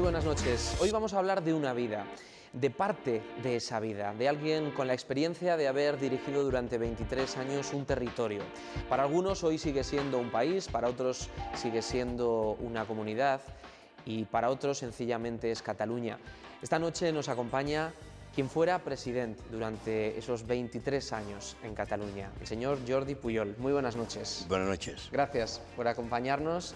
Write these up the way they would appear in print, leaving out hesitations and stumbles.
buenas noches. Hoy vamos a hablar de una vida, de parte de esa vida, de alguien con la experiencia de haber dirigido durante 23 años un territorio. Para algunos hoy sigue siendo un país, para otros sigue siendo una comunidad y para otros sencillamente es Cataluña. Esta noche nos acompaña quien fuera presidente durante esos 23 años en Cataluña, el señor Jordi Pujol. Muy buenas noches. Buenas noches. Gracias por acompañarnos,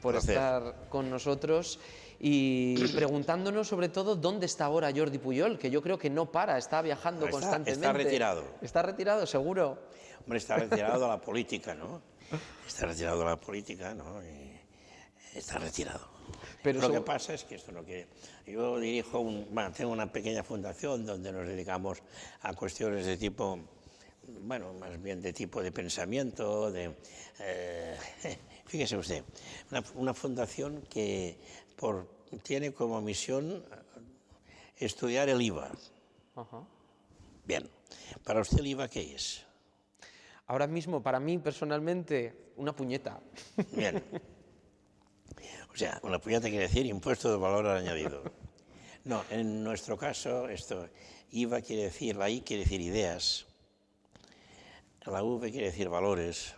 por Placer. estar con nosotros y preguntándonos sobre todo dónde está ahora Jordi Pujol, que yo creo que no para, está viajando constantemente. Está retirado. ¿Está retirado, seguro? Hombre, está retirado de la política, ¿no? Está retirado de la política, ¿no? Y está retirado. Pero lo que pasa es que esto no quiere... Yo tengo una pequeña fundación donde nos dedicamos a cuestiones de tipo... Bueno, más bien de tipo de pensamiento, fíjese usted, una fundación que tiene como misión estudiar el IVA. Ajá. Bien, ¿para usted el IVA qué es? Ahora mismo, para mí, personalmente, una puñeta. Bien. O sea, una puñeta quiere decir impuesto de valor añadido. No, en nuestro caso, IVA quiere decir, la I quiere decir ideas, la V quiere decir valores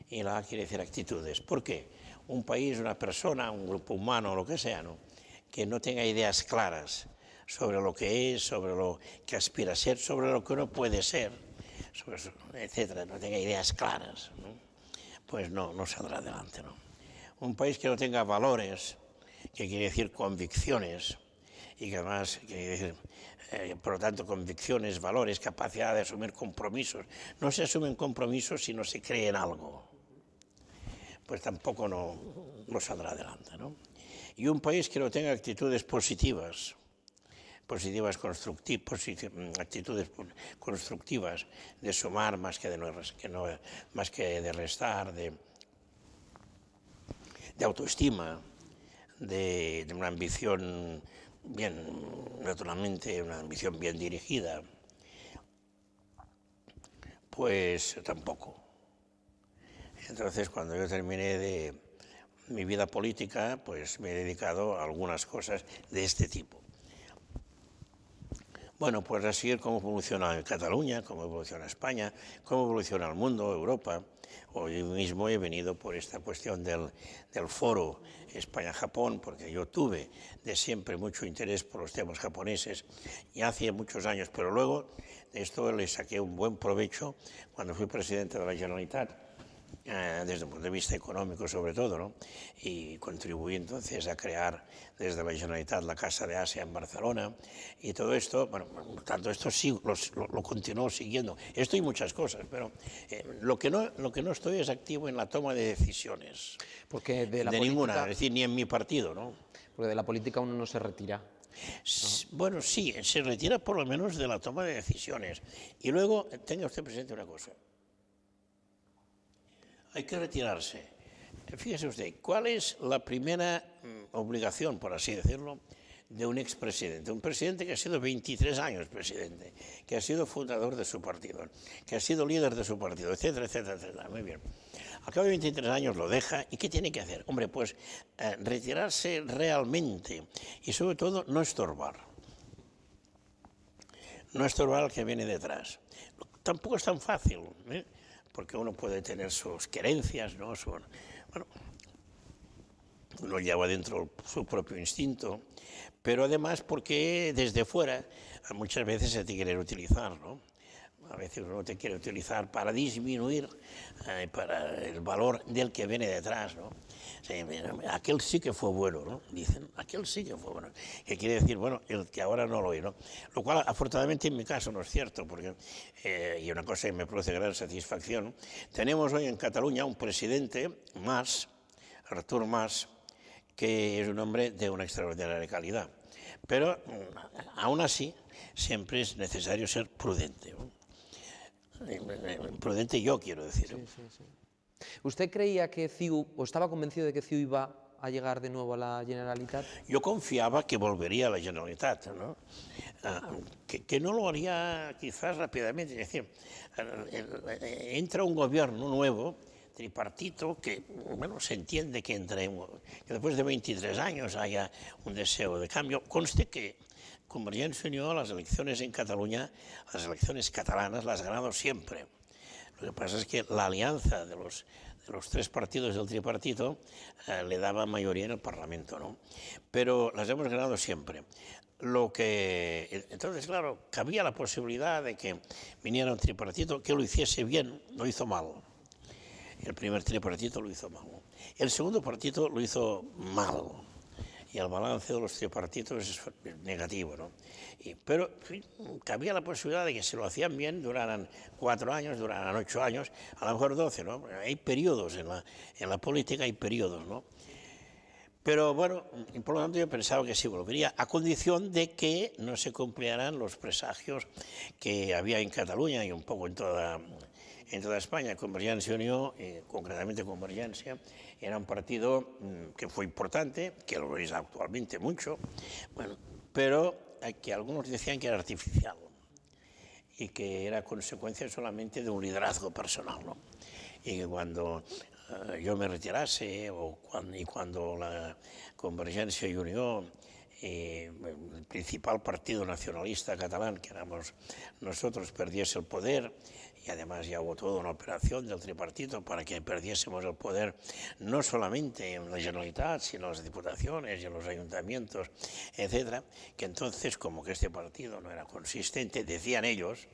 y la A quiere decir actitudes. ¿Por qué? Un país, una persona, un grupo humano, lo que sea, ¿no?, que no tenga ideas claras sobre lo que es, sobre lo que aspira a ser, sobre lo que uno puede ser, etcétera, no tenga ideas claras, ¿no?, pues no saldrá adelante, ¿no? Un país que no tenga valores, que quiere decir convicciones, y que además, por lo tanto, convicciones, valores, capacidad de asumir compromisos. No se asumen compromisos si no se cree en algo, pues tampoco no saldrá adelante, ¿no? Y un país que no tenga actitudes positivas, actitudes constructivas, de sumar más que de restar, de autoestima, de una ambición naturalmente una ambición bien dirigida, pues tampoco. Entonces, cuando yo terminé de mi vida política, pues me he dedicado a algunas cosas de este tipo. Bueno, pues a seguir cómo evoluciona Cataluña, cómo evoluciona España, cómo evoluciona el mundo, Europa. Hoy mismo he venido por esta cuestión del foro España-Japón, porque yo tuve de siempre mucho interés por los temas japoneses, y hace muchos años, pero luego de esto le saqué un buen provecho cuando fui presidente de la Generalitat, desde el punto de vista económico sobre todo, ¿no? Y contribuí entonces a crear desde la Generalitat la Casa de Asia en Barcelona, y todo esto, bueno, tanto esto sí lo continúo siguiendo, esto y muchas cosas, pero lo que no estoy es activo en la toma de decisiones. Porque de la de política, ninguna, es decir, ni en mi partido, ¿no? Porque de la política uno no se retira. Bueno, sí, se retira por lo menos de la toma de decisiones. Y luego, tenga usted presente una cosa. Hay que retirarse. Fíjese usted, ¿cuál es la primera obligación, por así decirlo, de un expresidente? Un presidente que ha sido 23 años presidente, que ha sido fundador de su partido, que ha sido líder de su partido, etcétera, etcétera, etcétera. Muy bien. Al cabo de 23 años lo deja, ¿y qué tiene que hacer? Hombre, pues retirarse realmente y sobre todo no estorbar. No estorbar al que viene detrás. Tampoco es tan fácil, ¿eh? Porque uno puede tener sus querencias, ¿no? Bueno, uno lleva dentro su propio instinto, pero además porque desde fuera muchas veces se te quiere utilizar, ¿no? A veces uno te quiere utilizar para disminuir para el valor del que viene detrás, ¿no? O sea, aquel sí que fue bueno, ¿no? Dicen, aquel sí que fue bueno. Que quiere decir, bueno, el que ahora no lo es, ¿no? Lo cual, afortunadamente, en mi caso no es cierto, porque, y una cosa que me produce gran satisfacción, tenemos hoy en Cataluña un presidente, Mas, Artur Mas, que es un hombre de una extraordinaria calidad. Pero, aún así, siempre es necesario ser prudente, ¿no? Prudente yo, quiero decir. Sí. ¿Usted creía que CiU, o estaba convencido de que CiU iba a llegar de nuevo a la Generalitat? Yo confiaba que volvería a la Generalitat, ¿no? Que no lo haría quizás rápidamente. Es decir, entra un gobierno nuevo tripartito que, bueno, se entiende que después de 23 años haya un deseo de cambio. Conste que Convergencia y Unió las elecciones en Cataluña, las elecciones catalanas, las ha ganado siempre. Lo que pasa es que la alianza de los tres partidos del tripartito le daba mayoría en el Parlamento, ¿no? Pero las hemos ganado siempre. Entonces, claro, cabía la posibilidad de que viniera un tripartito que lo hiciese bien, lo hizo mal. El primer tripartito lo hizo mal. El segundo partido lo hizo mal. Y el balance de los tripartitos es negativo, ¿no? Pero en fin, cabía la posibilidad de que si lo hacían bien duraran 4 años, duraran 8 años, a lo mejor 12, ¿no? Hay periodos en la política, hay periodos, ¿no? Pero bueno, y por lo tanto yo pensaba que sí volvería, a condición de que no se cumplieran los presagios que había en Cataluña y un poco en toda España. Convergencia y Unió, concretamente Convergencia, era un partido que fue importante, que lo es actualmente mucho, bueno, pero que algunos decían que era artificial y que era consecuencia solamente de un liderazgo personal, ¿no? Y que cuando yo me retirase y cuando la Convergencia y Unió, el principal partido nacionalista catalán, que éramos nosotros, perdiese el poder, y además ya hubo toda una operación del tripartito para que perdiésemos el poder no solamente en la Generalitat, sino en las diputaciones y en los ayuntamientos, etcétera, que entonces, como que este partido no era consistente, decían ellos,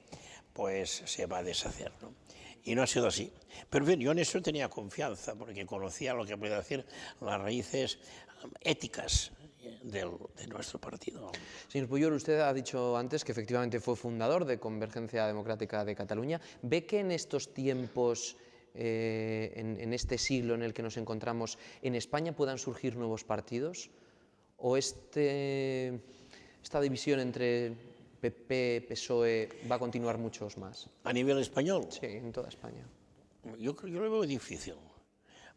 pues se va a deshacer, ¿no? Y no ha sido así. Pero bien, yo en eso tenía confianza, porque conocía lo que podía decir las raíces éticas de nuestro partido. Señor Pujol, usted ha dicho antes que efectivamente fue fundador de Convergencia Democrática de Cataluña. ¿Ve que en estos tiempos, en este siglo en el que nos encontramos, en España puedan surgir nuevos partidos? ¿O esta división entre PP, PSOE va a continuar muchos más? ¿A nivel español? Sí, en toda España. Yo lo veo difícil.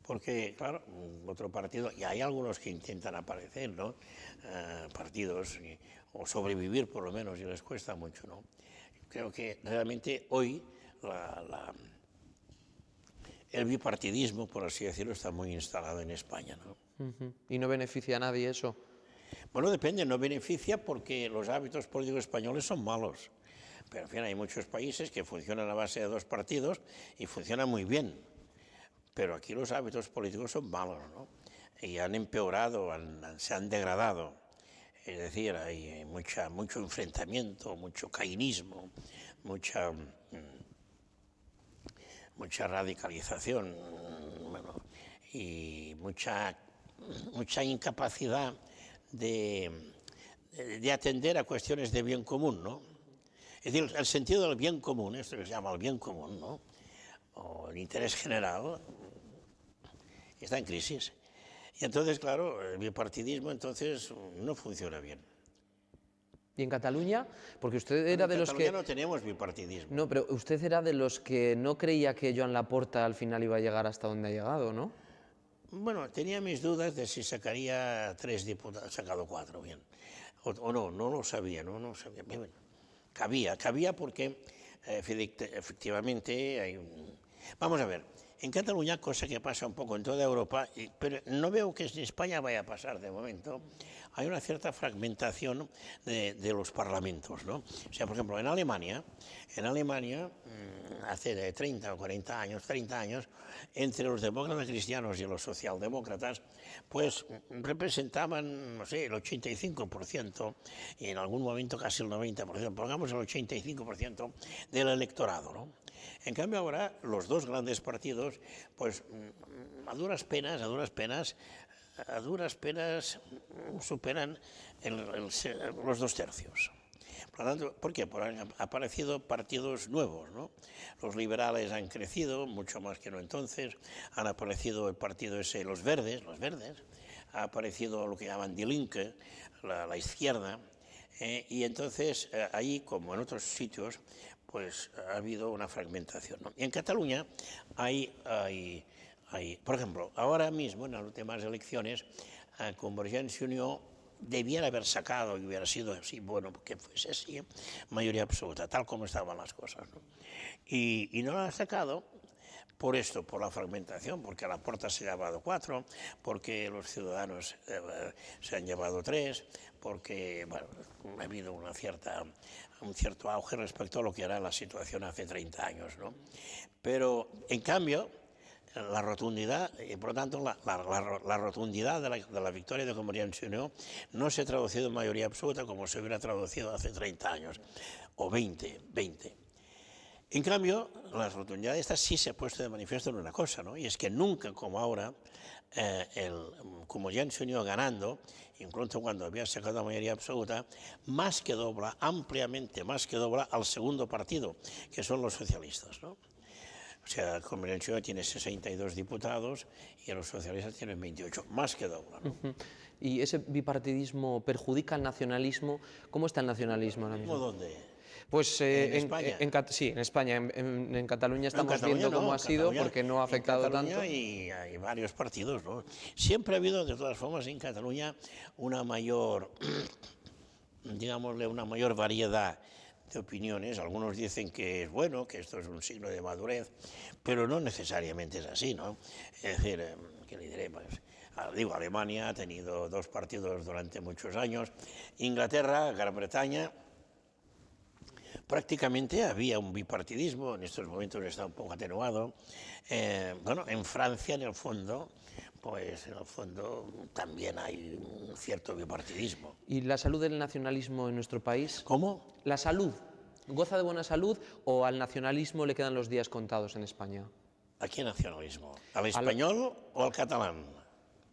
Porque, claro, otro partido, y hay algunos que intentan aparecer, ¿no? Partidos, o sobrevivir por lo menos, y les cuesta mucho, ¿no? Creo que realmente hoy el bipartidismo, por así decirlo, está muy instalado en España, ¿no? ¿Y no beneficia a nadie eso? Bueno, depende, no beneficia porque los hábitos políticos españoles son malos. Pero, en fin, hay muchos países que funcionan a base de 2 partidos y funcionan muy bien. Pero aquí los hábitos políticos son malos, ¿no? Y han empeorado, se han degradado. Es decir, hay mucho enfrentamiento, mucho cainismo, mucha radicalización, bueno, y mucha incapacidad de atender a cuestiones de bien común, ¿no? Es decir, el sentido del bien común, esto que se llama el bien común, ¿no? O el interés general, está en crisis. Y entonces, claro, el bipartidismo entonces no funciona bien. ¿Y en Cataluña? Porque usted era de los que... En Cataluña no tenemos bipartidismo. No, pero usted era de los que no creía que Joan Laporta al final iba a llegar hasta donde ha llegado, ¿no? Bueno, tenía mis dudas de si sacaría 3 diputados, ha sacado 4, bien. O no lo sabía, no sabía. Bien, cabía porque efectivamente hay un... Vamos a ver, en Cataluña, cosa que pasa un poco en toda Europa, pero no veo que en España vaya a pasar de momento, hay una cierta fragmentación de los parlamentos, ¿no? O sea, por ejemplo, en Alemania, hace 30 o 40 años, 30 años, entre los demócratas cristianos y los socialdemócratas, pues representaban, no sé, el 85%, y en algún momento casi el 90%, pongamos el 85% del electorado, ¿no? En cambio ahora los 2 grandes partidos, pues a duras penas superan los 2 tercios. Por lo tanto, ¿por qué? Porque han aparecido partidos nuevos, ¿no? Los liberales han crecido mucho más que no entonces, han aparecido el partido ese, los verdes, ha aparecido lo que llaman Die Linke, la izquierda, y entonces ahí, como en otros sitios, pues ha habido una fragmentación, ¿no? Y en Cataluña hay, por ejemplo, ahora mismo en las últimas elecciones, Convergencia y Unió debiera haber sacado, y hubiera sido así, bueno, que fuese así, mayoría absoluta, tal como estaban las cosas, ¿no? Y no la ha sacado por esto, por la fragmentación, porque la Porta se ha llevado 4, porque los ciudadanos se han llevado 3, porque bueno, ha habido un cierto auge respecto a lo que era la situación hace 30 años, ¿no? Pero, en cambio, la rotundidad, y por lo tanto la rotundidad de la victoria de Convergencia y Unió no se ha traducido en mayoría absoluta como se hubiera traducido hace 30 años, o 20. En cambio, la rotundidad esta sí se ha puesto de manifiesto en una cosa, ¿no? Y es que nunca como ahora, Convergencia y Unió ganando, incluso cuando había sacado mayoría absoluta, más que dobla, ampliamente más que dobla al segundo partido, que son los socialistas, ¿no? O sea, Convergencia y Unió tiene 62 diputados y los socialistas tienen 28, más que dobla, ¿no? ¿Y ese bipartidismo perjudica al nacionalismo? ¿Cómo está el nacionalismo ahora mismo? ¿Dónde? Pues ¿En España? sí, en España. En Cataluña No, en estamos Cataluña viendo cómo no, ha sido, Cataluña- porque no ha afectado en Cataluña tanto. Y hay varios partidos, ¿no? Siempre ha habido, de todas formas, en Cataluña una mayor, digámosle, una mayor variedad de opiniones. Algunos dicen que es bueno, que esto es un signo de madurez, pero no necesariamente es así, ¿no? Es decir, ¿qué le diré? Pues, digo, Alemania ha tenido 2 partidos durante muchos años. Inglaterra, Gran Bretaña, prácticamente había un bipartidismo, en estos momentos está un poco atenuado. Bueno, en Francia, en el fondo, también hay un cierto bipartidismo. ¿Y la salud del nacionalismo en nuestro país? ¿Cómo? ¿La salud? ¿Goza de buena salud o al nacionalismo le quedan los días contados en España? ¿A qué nacionalismo? ¿Al español o al catalán?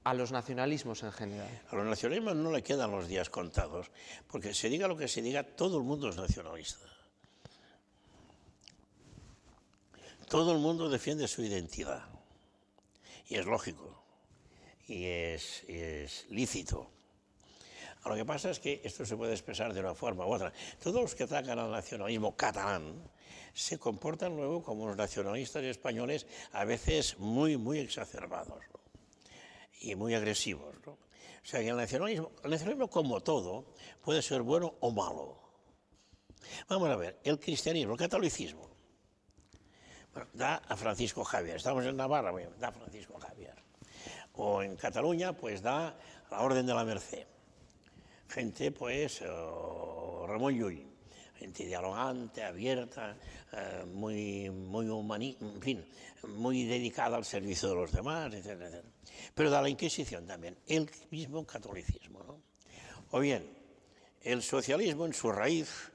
A los nacionalismos en general. A los nacionalismos no le quedan los días contados, porque se diga lo que se diga, todo el mundo es nacionalista. Todo el mundo defiende su identidad, y es lógico, y es lícito. Lo que pasa es que esto se puede expresar de una forma u otra. Todos los que atacan al nacionalismo catalán se comportan luego como los nacionalistas españoles, a veces muy, muy exacerbados, ¿no? Y muy agresivos, ¿no? O sea que el nacionalismo como todo puede ser bueno o malo. Vamos a ver, el cristianismo, el catolicismo, bueno, da a Francisco Javier. Estamos en Navarra, bueno, da a Francisco Javier. O en Cataluña, pues da a la Orden de la Merced. Gente, pues, Ramón Llull, gente dialogante, abierta, muy en fin, muy dedicada al servicio de los demás, etcétera, etcétera. Pero da la Inquisición también, el mismo catolicismo, ¿no? O bien, el socialismo en su raíz,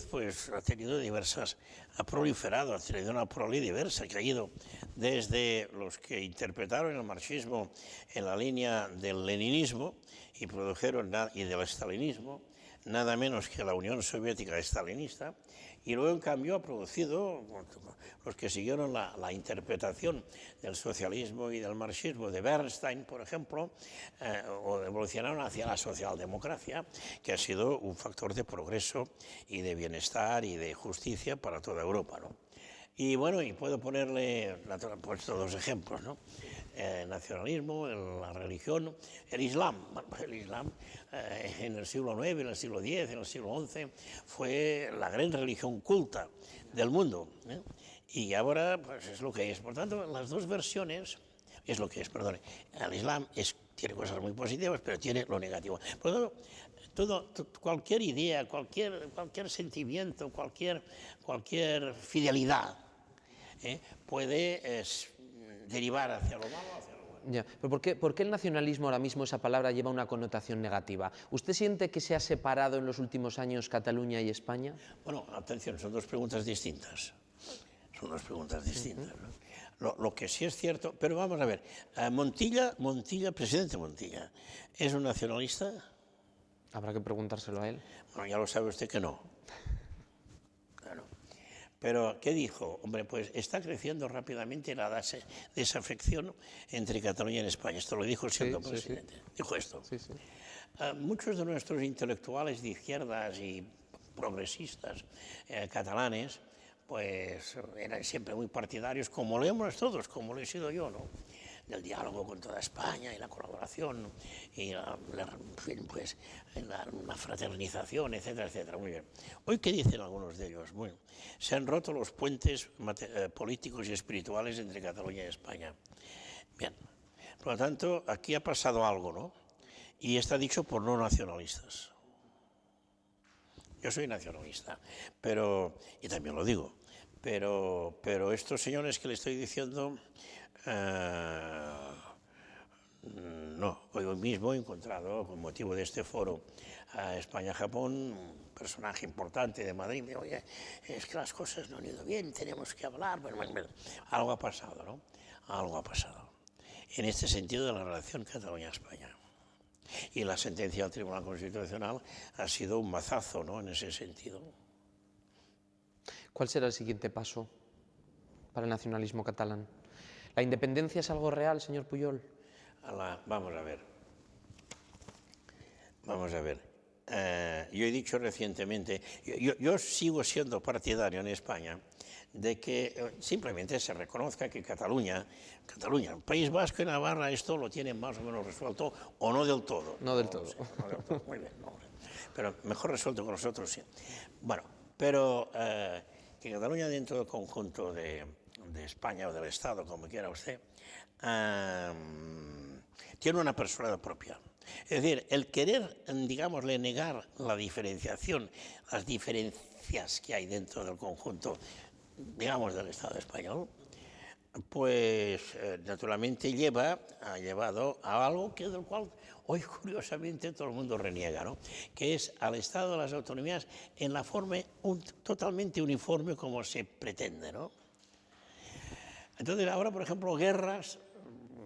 pues ha tenido ha proliferado, ha tenido una prole diversa, que ha ido desde los que interpretaron el marxismo en la línea del leninismo y del estalinismo, nada menos que la Unión Soviética estalinista, y luego en cambio ha producido los que siguieron la interpretación del socialismo y del marxismo de Bernstein, por ejemplo, o evolucionaron hacia la socialdemocracia, que ha sido un factor de progreso y de bienestar y de justicia para toda Europa, ¿no? Y bueno, y puedo ponerle, pues, dos ejemplos, ¿no? El nacionalismo, la religión, el Islam. Bueno, el Islam en el siglo IX, en el siglo X, en el siglo XI, fue la gran religión culta del mundo, ¿eh? Y ahora, pues es lo que es. Por tanto, las dos versiones es lo que es, perdón. El Islam tiene cosas muy positivas, pero tiene lo negativo. Por lo tanto, cualquier idea, cualquier sentimiento, cualquier fidelidad puede derivar hacia lo malo o hacia lo bueno. Ya. ¿Pero por qué el nacionalismo ahora mismo, esa palabra, lleva una connotación negativa? ¿Usted siente que se ha separado en los últimos años Cataluña y España? Bueno, atención, son dos preguntas distintas. Son dos preguntas distintas, ¿no? Lo que sí es cierto, pero vamos a ver, presidente Montilla, ¿es un nacionalista? Habrá que preguntárselo a él. Bueno, ya lo sabe usted que no. Claro. Pero, ¿qué dijo? Hombre, pues está creciendo rápidamente la desafección entre Cataluña y España. Esto lo dijo siendo presidente. Sí. Dijo esto. Sí, sí. Muchos de nuestros intelectuales de izquierdas y progresistas catalanes, pues eran siempre muy partidarios, como lo hemos todos, como lo he sido yo, ¿no? del diálogo con toda España y la colaboración y la fraternización, etcétera, etcétera. Muy bien. Hoy, ¿qué dicen algunos de ellos? Bueno, se han roto los puentes políticos y espirituales entre Cataluña y España. Bien, por lo tanto, aquí ha pasado algo, ¿no? Y está dicho por no nacionalistas. Yo soy nacionalista, y también lo digo, pero estos señores que le estoy diciendo, no, hoy mismo he encontrado, con motivo de este foro a España-Japón, un personaje importante de Madrid, me dijo, oye, es que las cosas no han ido bien, tenemos que hablar, bueno, algo ha pasado, ¿no? Algo ha pasado. En este sentido de la relación Cataluña-España. Y la sentencia del Tribunal Constitucional ha sido un mazazo, ¿no?, en ese sentido. ¿Cuál será el siguiente paso para el nacionalismo catalán? ¿La independencia es algo real, señor Pujol? Vamos a ver. Vamos a ver. Yo he dicho recientemente, yo sigo siendo partidario en España de que simplemente se reconozca que Cataluña, País Vasco y Navarra, esto lo tienen más o menos resuelto, o no del todo. No del todo. No del todo. Muy bien, no, pero mejor resuelto que nosotros, sí. Bueno, pero que Cataluña dentro del conjunto de España o del Estado, como quiera usted, tiene una personalidad propia. Es decir, el querer, digámosle, negar la diferenciación, las diferencias que hay dentro del conjunto, digamos, del Estado español, pues naturalmente ha llevado a algo del cual hoy curiosamente todo el mundo reniega, ¿no?, que es al Estado de las autonomías en la forma totalmente uniforme como se pretende, ¿no? Entonces ahora, por ejemplo, Guerras,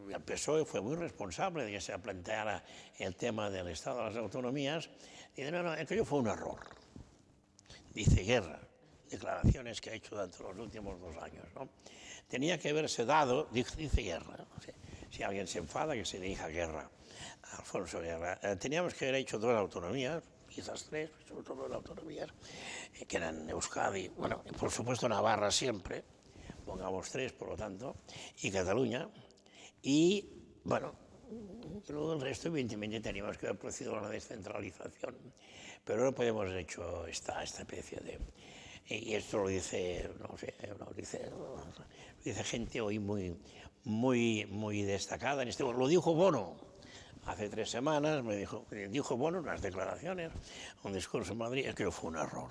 el PSOE fue muy responsable de que se planteara el tema del Estado de las autonomías, y dice, no, aquello fue un error, dice Guerra, declaraciones que ha hecho durante los últimos 2 años, ¿no? Tenía que haberse dado, dice Guerra, ¿no? Si alguien se enfada, que se dirija a Guerra, a Alfonso Guerra, teníamos que haber hecho 2 autonomías, quizás 3, sobre todo 2 autonomías, que eran Euskadi, bueno, por supuesto Navarra siempre, pongamos 3, por lo tanto, y Cataluña, y, bueno, luego el resto, evidentemente, teníamos que haber procedido a la descentralización, pero no podemos haber hecho esta especie de... Y esto lo dice, no sé, lo dice gente hoy muy destacada. Lo dijo Bono hace 3 semanas, dijo Bono en unas declaraciones, un discurso en Madrid, es que fue un error.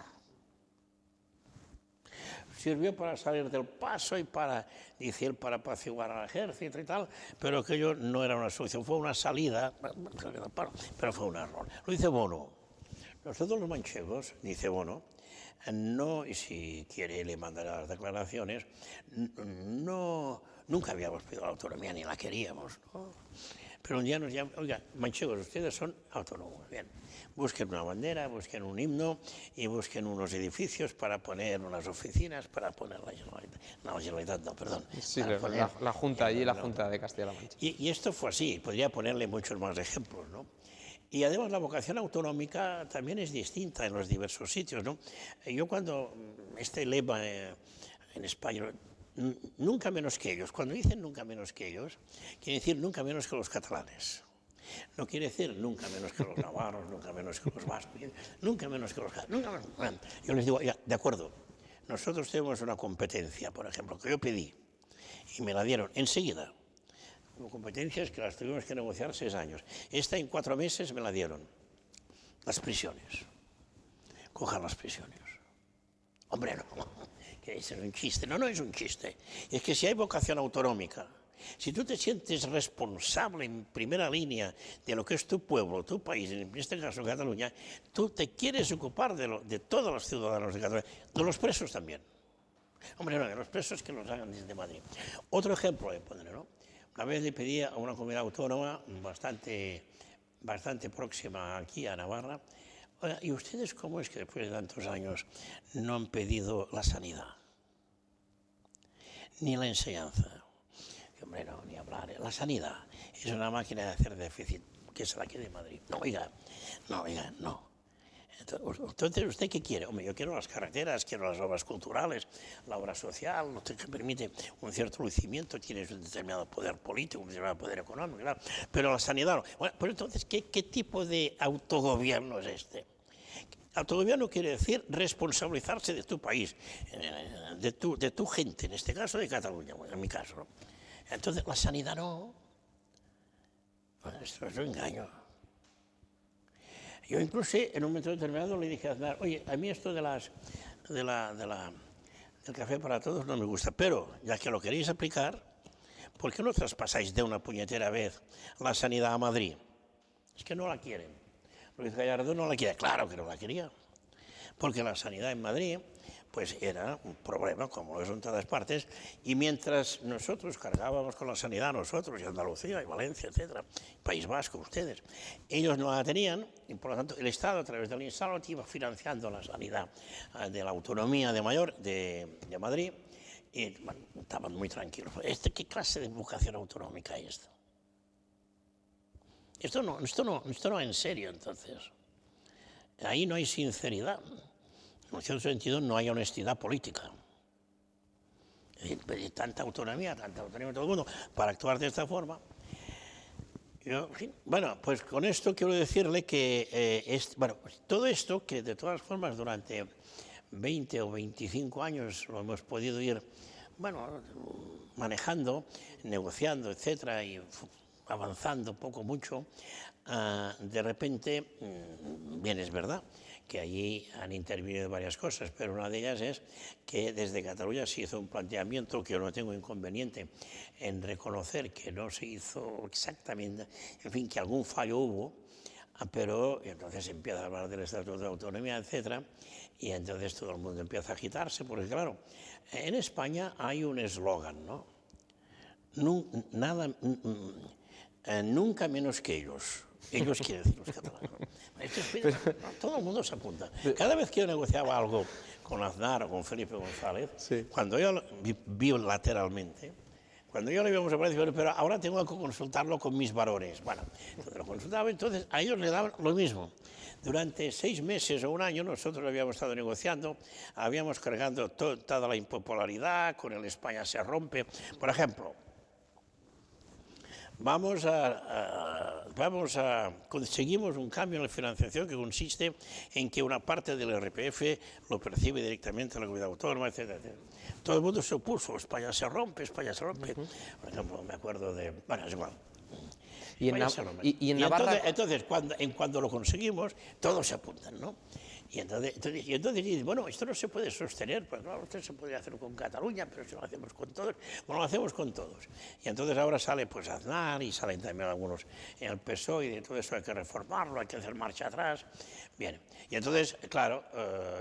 Sirvió para salir del paso y para apaciguar al ejército y tal, pero aquello no era una solución, fue una salida, pero fue un error. Lo dice Bono. Nosotros los manchegos, dice Bono, no, y si quiere le mandará las declaraciones, nunca habíamos pedido la autonomía ni la queríamos, ¿no? Pero un día nos llaman, oiga, manchegos, ustedes son autónomos, bien, busquen una bandera, busquen un himno y busquen unos edificios para poner unas oficinas, para poner la Generalitat, no, perdón. Sí, la Junta allí, la Junta de Castilla-La Mancha. Y esto fue así, podría ponerle muchos más ejemplos, ¿no? Y además la vocación autonómica también es distinta en los diversos sitios, ¿no? Yo cuando este lema en España, nunca menos que ellos, cuando dicen nunca menos que ellos, quiere decir nunca menos que los catalanes. No quiere decir nunca menos que los navarros, nunca menos que los vascos, nunca menos que los... Nunca menos. Bueno, yo les digo, ya, de acuerdo, nosotros tenemos una competencia, por ejemplo, que yo pedí y me la dieron enseguida. Competencias que las tuvimos que negociar 6 años. Esta en 4 meses me la dieron. Las prisiones. Cojan las prisiones. Hombre, no, que es un chiste. No, no es un chiste. Es que si hay vocación autonómica, si tú te sientes responsable en primera línea de lo que es tu pueblo, tu país, en este caso Cataluña, tú te quieres ocupar de todos los ciudadanos de Cataluña, de los presos también. Hombre, no, de los presos que los hagan desde Madrid. Otro ejemplo le pondré, ¿no? Una vez le pedí a una comunidad autónoma bastante próxima aquí, a Navarra, oiga, ¿y ustedes cómo es que después de tantos años no han pedido la sanidad? Ni la enseñanza. Hombre, no, ni hablar. La sanidad es una máquina de hacer déficit, que se la quede en Madrid. No, oiga, no. Entonces, ¿usted qué quiere? Hombre, yo quiero las carreteras, quiero las obras culturales, la obra social, lo que permite un cierto lucimiento, tiene un determinado poder político, un determinado poder económico, claro, pero la sanidad no. Bueno, pues entonces, ¿qué tipo de autogobierno es este? Autogobierno quiere decir responsabilizarse de tu país, de tu gente, en este caso de Cataluña, bueno, en mi caso, ¿no? Entonces, la sanidad no. Bueno, esto es un engaño. Yo incluso en un momento determinado le dije a Aznar, oye, a mí esto del café para todos no me gusta, pero ya que lo queréis aplicar, ¿por qué no traspasáis de una puñetera vez la sanidad a Madrid? Es que no la quieren. Luis Gallardo no la quiere, claro que no la quería, porque la sanidad en Madrid pues era un problema, como lo es en todas partes, y mientras nosotros cargábamos con la sanidad, nosotros, y Andalucía, y Valencia, etcétera, País Vasco, ustedes, ellos no la tenían, y por lo tanto el Estado, a través del Insalud, iba financiando la sanidad de la autonomía de Madrid, y bueno, estaban muy tranquilos. ¿Qué clase de vocación autonómica es esto? Esto no en serio, entonces. Ahí no hay sinceridad. En cierto sentido, no hay honestidad política. Tanta autonomía de todo el mundo para actuar de esta forma. Bueno, pues con esto quiero decirle que todo esto, que de todas formas durante 20 o 25 años lo hemos podido ir manejando, negociando, etcétera, y avanzando poco mucho, de repente, bien es verdad que allí han intervenido varias cosas, pero una de ellas es que desde Cataluña se hizo un planteamiento que yo no tengo inconveniente en reconocer que no se hizo exactamente, en fin, que algún fallo hubo, pero entonces se empieza a hablar del Estatuto de Autonomía, etcétera, y entonces todo el mundo empieza a agitarse, porque claro, en España hay un eslogan, ¿no? Nunca menos que ellos. Ellos quieren decir los catalanes. Todo el mundo se apunta. Cada vez que yo negociaba algo con Aznar o con Felipe González, sí, cuando yo bilateralmente, cuando yo le íbamos a decir, pero ahora tengo que consultarlo con mis varones. Bueno, entonces lo consultaba, entonces a ellos les daban lo mismo. Durante 6 meses o un año nosotros habíamos estado negociando, habíamos cargado toda la impopularidad, con el España se rompe. Por ejemplo, conseguimos un cambio en la financiación que consiste en que una parte del IRPF lo percibe directamente la comunidad autónoma, etcétera, etcétera. Todo el mundo se opuso, España se rompe, España se rompe. Por ejemplo, me acuerdo de... Bueno, es igual. Y en Navarra... Entonces, cuando lo conseguimos, todos se apuntan, ¿no? Y entonces dices, bueno, esto no se puede sostener, pues claro, esto se podría hacer con Cataluña, pero si lo hacemos con todos, bueno, lo hacemos con todos. Y entonces ahora sale pues Aznar y salen también algunos en el PSOE y de todo eso hay que reformarlo, hay que hacer marcha atrás. Bien, y entonces, claro,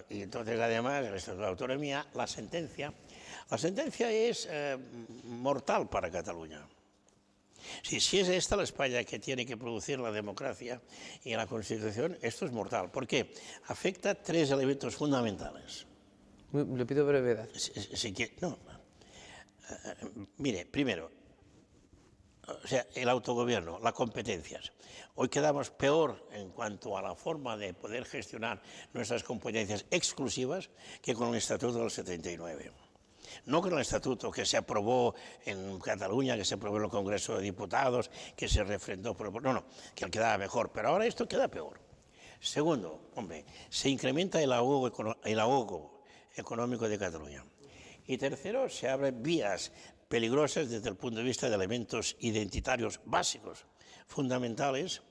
y entonces además el Estatuto de Autonomía, la sentencia es mortal para Cataluña. Si es esta la España que tiene que producir la democracia y la Constitución, esto es mortal. ¿Por qué? Afecta 3 elementos fundamentales. Le pido brevedad. Mire, primero, o sea, el autogobierno, las competencias. Hoy quedamos peor en cuanto a la forma de poder gestionar nuestras competencias exclusivas que con el Estatuto del 79. No con el estatuto que se aprobó en Cataluña, que se aprobó en el Congreso de Diputados, que se refrendó por... No, que quedaba mejor, pero ahora esto queda peor. Segundo, se incrementa el ahogo económico de Cataluña. Y tercero, se abren vías peligrosas desde el punto de vista de elementos identitarios básicos, fundamentales,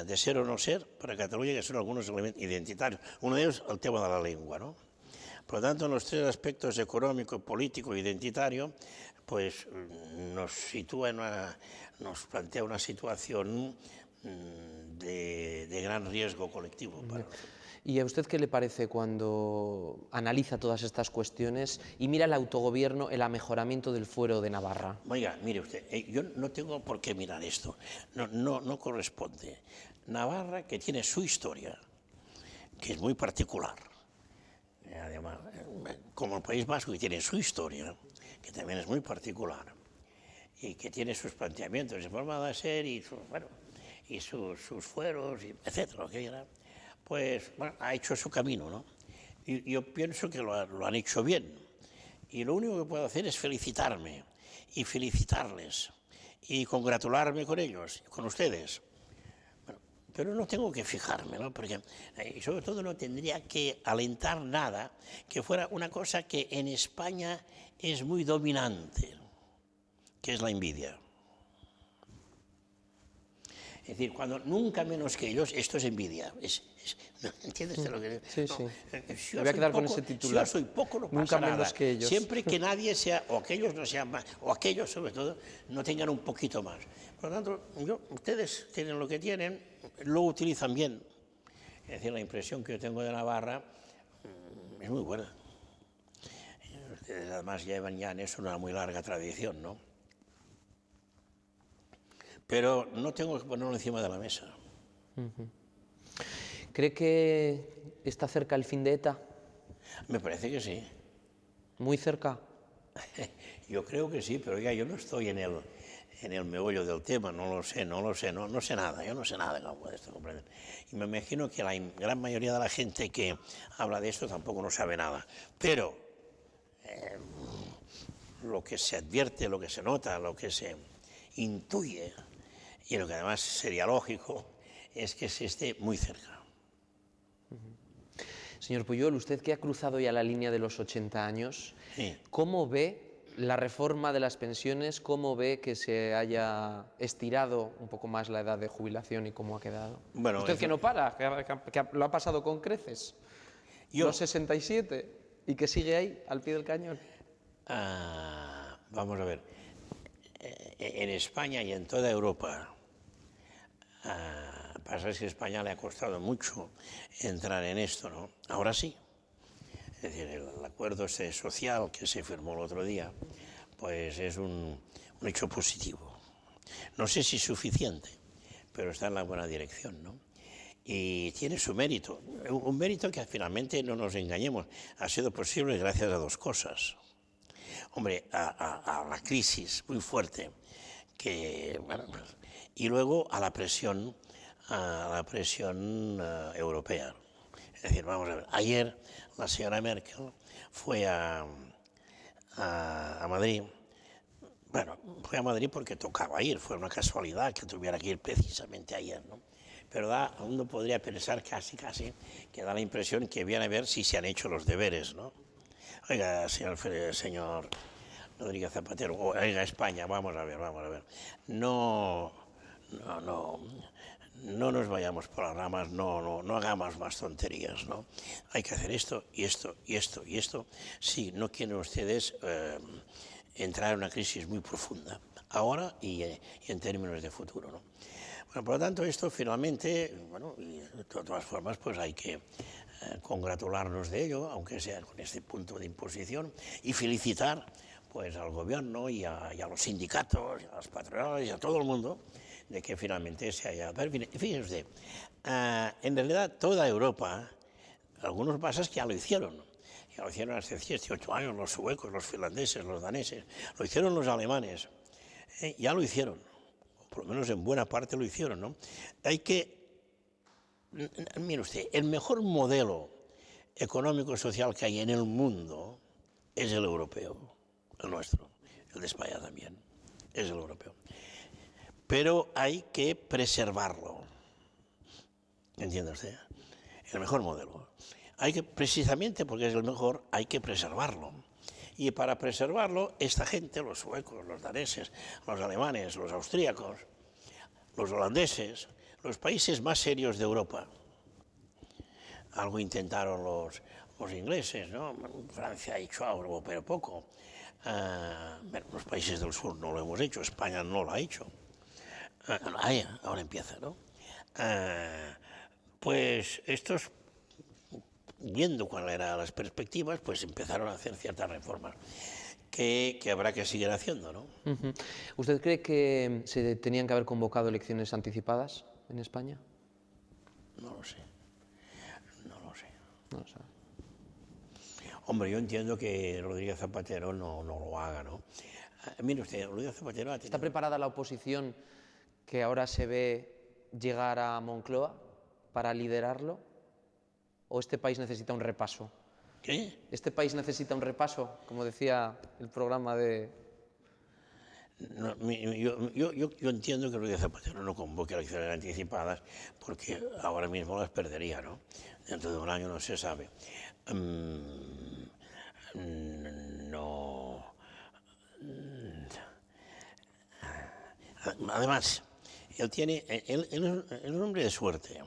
de ser o no ser para Cataluña, que son algunos elementos identitarios. Uno de ellos, el tema de la lengua, ¿no? Por lo tanto, en los 3 aspectos económico, político e identitario, pues nos plantea una situación de gran riesgo colectivo para nosotros. ¿Y a usted qué le parece cuando analiza todas estas cuestiones y mira el autogobierno, el amejoramiento del fuero de Navarra? Oiga, mire usted, yo no tengo por qué mirar esto, no corresponde. Navarra, que tiene su historia, que es muy particular, además, como el País Vasco, que tiene su historia, que también es muy particular, y que tiene sus planteamientos de forma de ser y sus fueros, etcétera, lo que era, pues bueno, ha hecho su camino, ¿no? Y yo pienso que lo han hecho bien. Y lo único que puedo hacer es felicitarme y felicitarles y congratularme con ellos, con ustedes. Bueno, pero no tengo que fijarme, ¿no? Porque sobre todo no tendría que alentar nada que fuera una cosa que en España es muy dominante, que es la envidia. Es decir, cuando nunca menos que ellos, esto es envidia. ¿Entiendes lo que digo? Sí, No, sí. Me voy a quedar con ese titular. Si yo soy poco, no Nunca pasa nada. menos que ellos. Siempre que nadie sea, o aquellos no sean más, o aquellos sobre todo, no tengan un poquito más. Por lo tanto, ustedes tienen lo que tienen, lo utilizan bien. Es decir, la impresión que yo tengo de Navarra es muy buena. Ustedes además llevan ya en eso una muy larga tradición, ¿no? Pero no tengo que ponerlo encima de la mesa. ¿Cree que está cerca el fin de ETA? Me parece que sí. ¿Muy cerca? Yo creo que sí, pero ya yo no estoy en el meollo del tema, no sé nada, yo no sé nada, como puede esto comprender. Y me imagino que la gran mayoría de la gente que habla de esto tampoco no sabe nada. Pero lo que se advierte, lo que se nota, lo que se intuye, y lo que además sería lógico, es que se esté muy cerca. Señor Pujol, usted que ha cruzado ya la línea de los 80 años, Sí. ¿cómo ve la reforma de las pensiones? ¿Cómo ve que se haya estirado un poco más la edad de jubilación y cómo ha quedado? Bueno, usted que no para, que lo ha pasado con creces, los 67, y que sigue ahí, al pie del cañón. Vamos a ver, en España y en toda Europa, pasa que a España le ha costado mucho entrar en esto, ¿no? Ahora sí. Es decir, el acuerdo social que se firmó el otro día, pues es un hecho positivo. No sé si suficiente, pero está en la buena dirección, ¿no? Y tiene su mérito, un mérito que finalmente, no nos engañemos, ha sido posible gracias a dos cosas. Hombre, a la crisis muy fuerte, y luego a la presión europea. Es decir, vamos a ver, ayer la señora Merkel fue a Madrid. Bueno, fue a Madrid porque tocaba ir, fue una casualidad que tuviera que ir precisamente ayer, ¿no? Pero uno podría pensar casi que da la impresión que viene a ver si se han hecho los deberes, ¿no? Oiga, señor Rodríguez Zapatero, oiga, España, vamos a ver. No nos vayamos por las ramas, no hagamos más tonterías, ¿no? Hay que hacer esto y esto y esto y esto. Sí, no quieren ustedes entrar en una crisis muy profunda, ahora y en términos de futuro, ¿no? Bueno, por lo tanto, esto finalmente, bueno, y de todas formas, pues hay que congratularnos de ello, aunque sea con este punto de imposición, y felicitar pues al gobierno y a los sindicatos, y a las patronales y a todo el mundo, de que finalmente se haya... Fíjese usted, en realidad toda Europa, algunos países que ya lo hicieron hace 18 años, los suecos, los finlandeses, los daneses, lo hicieron los alemanes, ya lo hicieron, por lo menos en buena parte lo hicieron, ¿no? Mire usted, el mejor modelo económico-social que hay en el mundo es el europeo, el nuestro, el de España también, es el europeo. Pero hay que preservarlo, ¿entiende usted? El mejor modelo. Precisamente porque es el mejor, hay que preservarlo. Y para preservarlo, esta gente, los suecos, los daneses, los alemanes, los austríacos, los holandeses, los países más serios de Europa. Algo intentaron los ingleses, ¿no? Francia ha hecho algo, pero poco. Los países del sur no lo hemos hecho, España no lo ha hecho. Ahora empieza, ¿no? Pues estos, viendo cuáles eran las perspectivas, pues empezaron a hacer ciertas reformas que habrá que seguir haciendo, ¿no? ¿Usted cree que se tenían que haber convocado elecciones anticipadas en España? No lo sé. No lo sabe. Hombre, yo entiendo que Rodríguez Zapatero no lo haga, ¿no? Mire usted, Rodríguez Zapatero ha tenido... ¿Está preparada la oposición que ahora se ve llegar a Moncloa para liderarlo? ¿O este país necesita un repaso? ¿Qué? ¿Este país necesita un repaso? Como decía el programa de... No, yo entiendo que Rodríguez Zapatero no convoque elecciones anticipadas porque ahora mismo las perdería, ¿no? Dentro de un año no se sabe. No. Además, él es un hombre de suerte,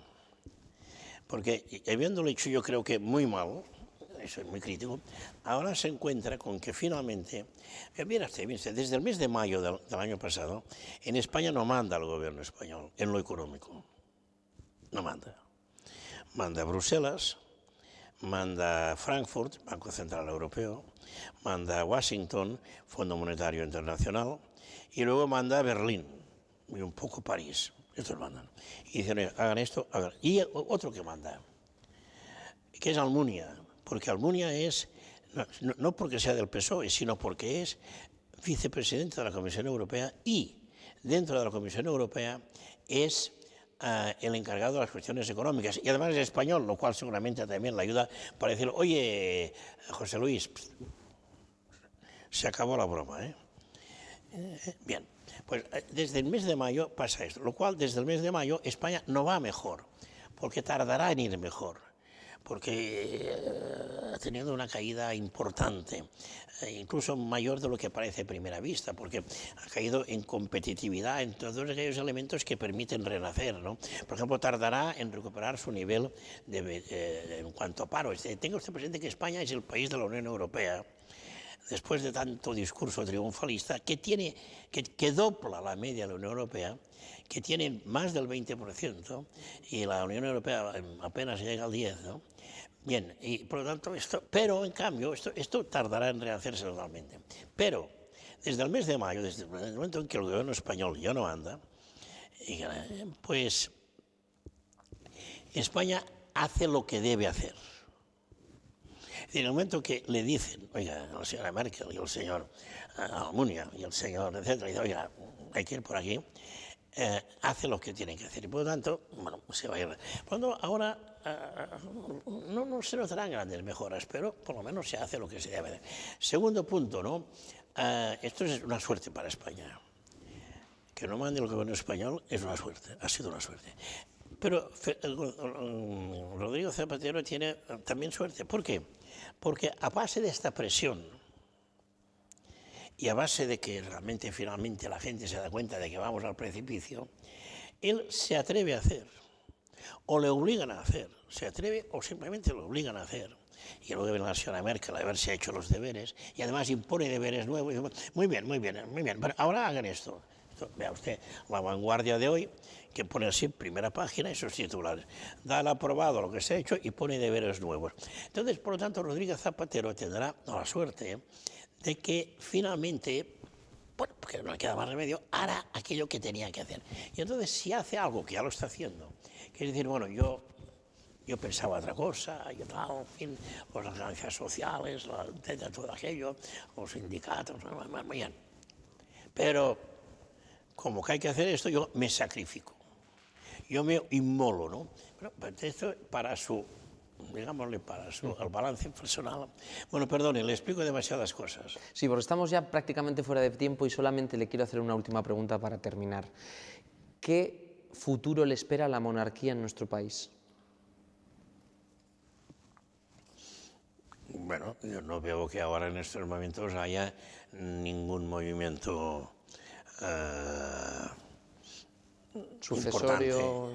porque habiéndolo hecho yo creo que muy mal, eso es muy crítico, ahora se encuentra con que finalmente, mira usted, desde el mes de mayo del año pasado, en España no manda el gobierno español en lo económico, no manda. Manda a Bruselas, manda a Frankfurt, Banco Central Europeo, manda a Washington, Fondo Monetario Internacional, y luego manda a Berlín, y un poco París, estos mandan. Y dicen, hagan esto, hagan. Y otro que manda, que es Almunia, porque Almunia es, no porque sea del PSOE, sino porque es vicepresidente de la Comisión Europea y dentro de la Comisión Europea es el encargado de las cuestiones económicas y además es español, lo cual seguramente también le ayuda para decir, oye, José Luis, se acabó la broma, ¿eh? Bien, pues desde el mes de mayo pasa esto, lo cual desde el mes de mayo España no va mejor, porque tardará en ir mejor, porque ha tenido una caída importante, incluso mayor de lo que parece a primera vista, porque ha caído en competitividad en todos aquellos elementos que permiten renacer, ¿no? Por ejemplo, tardará en recuperar su nivel en cuanto a paro. Tenga usted presente que España es el país de la Unión Europea, después de tanto discurso triunfalista, que dobla la media de la Unión Europea, que tiene más del 20%, y la Unión Europea apenas llega al 10%, ¿no? Bien, y por lo tanto, pero en cambio, esto tardará en rehacerse totalmente. Pero, desde el mes de mayo, desde el momento en que el gobierno español ya no anda, pues España hace lo que debe hacer. En el momento que le dicen, oiga, la señora Merkel y el señor Almunia y el señor, etcétera, dice, oiga, hay que ir por aquí, hace lo que tiene que hacer. Y por lo tanto, bueno, se va a ir. Cuando ahora no se notarán grandes mejoras, pero por lo menos se hace lo que se debe hacer. Segundo punto, ¿no? Esto es una suerte para España. Que no mande el gobierno español es una suerte, ha sido una suerte. Pero Rodrigo Zapatero tiene también suerte. ¿Por qué? Porque a base de esta presión y a base de que realmente finalmente la gente se da cuenta de que vamos al precipicio, él se atreve a hacer, o le obligan a hacer, se atreve o simplemente lo obligan a hacer. Y luego viene la señora Merkel a ver si ha hecho los deberes y además impone deberes nuevos. Muy bien, muy bien, muy bien, pero ahora hagan esto. Vea usted, La Vanguardia de hoy, que pone así, primera página, esos titulares. Da el aprobado lo que se ha hecho y pone deberes nuevos. Entonces, por lo tanto, Rodríguez Zapatero tendrá la suerte de que finalmente, bueno, porque no le queda más remedio, hará aquello que tenía que hacer. Y entonces, si hace algo, que ya lo está haciendo, quiere decir, bueno, yo pensaba otra cosa, yo tal, en fin, las organizaciones sociales, todo aquello, los sindicatos, muy bien. Pero como que hay que hacer esto, yo me sacrifico, yo me inmolo, ¿no? Pero esto para su, digámosle, para su el balance personal. Bueno, perdone, le explico demasiadas cosas. Sí, porque estamos ya prácticamente fuera de tiempo y solamente le quiero hacer una última pregunta para terminar. ¿Qué futuro le espera a la monarquía en nuestro país? Bueno, yo no veo que ahora en estos momentos haya ningún movimiento Sucesorio.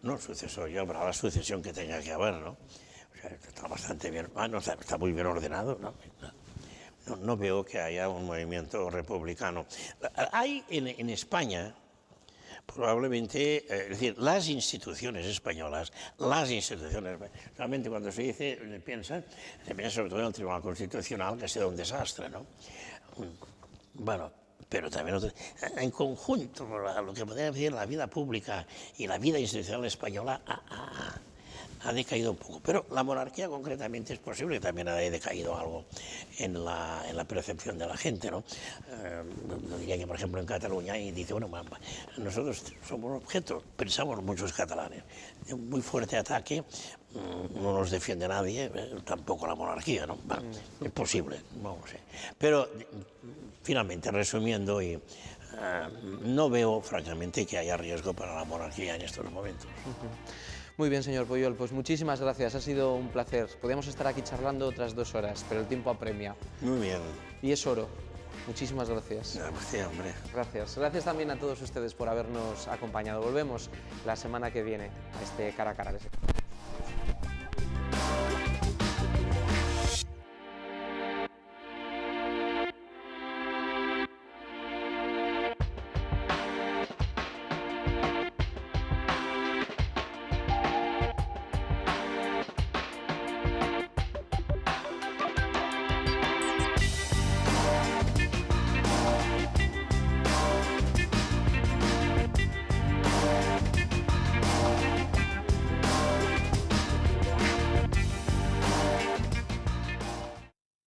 No, sucesorio, habrá la sucesión que tenga que haber, ¿no? O sea, está bastante bien, no, está muy bien ordenado, ¿no? No veo que haya un movimiento republicano. Hay en España, probablemente, es decir, las instituciones españolas, realmente cuando se dice, se piensa sobre todo en el Tribunal Constitucional, que ha sido un desastre, ¿no? Bueno, pero también en conjunto, lo que podría decir la vida pública y la vida institucional española ha decaído un poco. Pero la monarquía concretamente es posible que también haya decaído algo en la percepción de la gente, ¿no? Diría que, por ejemplo, en Cataluña, y dice, bueno, nosotros somos objeto, pensamos muchos catalanes, de un muy fuerte ataque, no nos defiende nadie, tampoco la monarquía, ¿no? Es posible, no lo sé. Pero, finalmente, resumiendo, no veo, francamente, que haya riesgo para la monarquía en estos momentos. Muy bien, señor Pujol, pues muchísimas gracias, ha sido un placer. Podríamos estar aquí charlando otras 2 horas, pero el tiempo apremia. Muy bien. Y es oro. Muchísimas gracias. Gracias, hombre. Gracias. Gracias también a todos ustedes por habernos acompañado. Volvemos la semana que viene a este Cara a Cara.